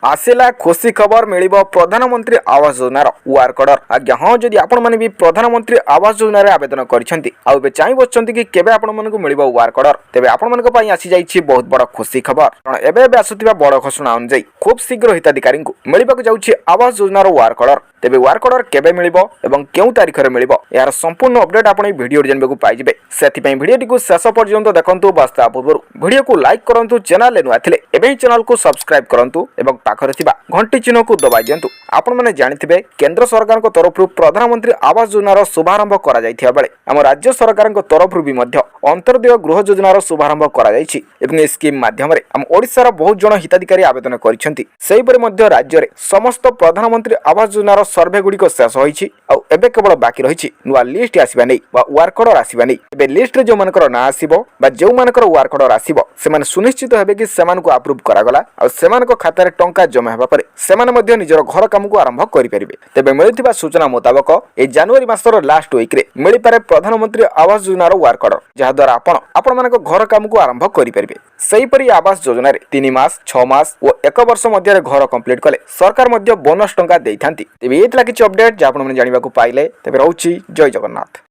आसिला खुशी खबर मिल प्रधानमंत्री आवास योजनार वार्क अर्डर आज्ञा हाँ जदि आपण मैंने भी प्रधानमंत्री आवास योजन आवेदन कर चाह बसुँच कि केवे आपण मिल वार्क अर्डर तेज आपण आसी जाइए बहुत बड़ खुशी खबर कारण एवं आसुवा बड़ घोषणा अनुଯାयी खूब शीघ्र हिताधिकारी मिलवाक जाऊँगी आवास योजनार वार्क अर्डर तेज वार्क अर्डर केवे मिल क्यों तारीख में मिल यार संपूर्ण अपडेट आप भिडियो जानने पाइबे से भिडियो को शेष पर्यंत देखु बस पूर्व भिडियो को लाइक करूँ चैनल नुआ थे चैनल को सब्सक्राइब करूँ पाखरे घंटी चिन्ह को दबाई दिंतु आपण मैंने जानिथिबे केंद्र सरकार तरफ प्रधानमंत्री आवास योजनार शुभारंभ करा जायथिबा बेले आम राज्य सरकार तरफ भी अंतर्देय गृह योजनार शुभारंभ करा जायछि एवं स्कीम माध्यम आम ओडिशार बहुत जन हिताधिकारी आवेदन करिसेंति सेहिपरि मध्य राज्य रे समस्त प्रधानमंत्री आवास योजनार सर्वे गुडी को शेष होईछि आ एबे केवल बाकी रहिछि नुआ लिस्ट आसीबा नै बा वार्क अर्डर आसीबा नै एबे लिस्ट रे जो मानकर ना आसीबो बा जो मानकर वार्क अर्डर आसीबो से माने सुनिश्चित हेबे कि सेमान को अप्रूव करा गला आ सेमान को खाता रे टंका जमा हेबा परे सेमान मध्य निजर घर काम को आरंभ करि परिबे तेबे मिलिथिबा सूचना मुताबिक ए जनवरी मासर लास्ट वीक रे मिलि पारे प्रधानमंत्री आवास योजनार वार्क अर्डर जहा द्वारा आपण मानक घर काम को आरंभ करि परिबे सेहिपरि आवास योजना रे 3 मास 6 मास और 1 वर्ष मध्य घर कंप्लीट कले सरकार मध्य बोनस टंका देइथांती तेबे एतला किछि अपडेट जे आपण माने जानिबा को पाइले तेबे रहउची जय जगन्नाथ।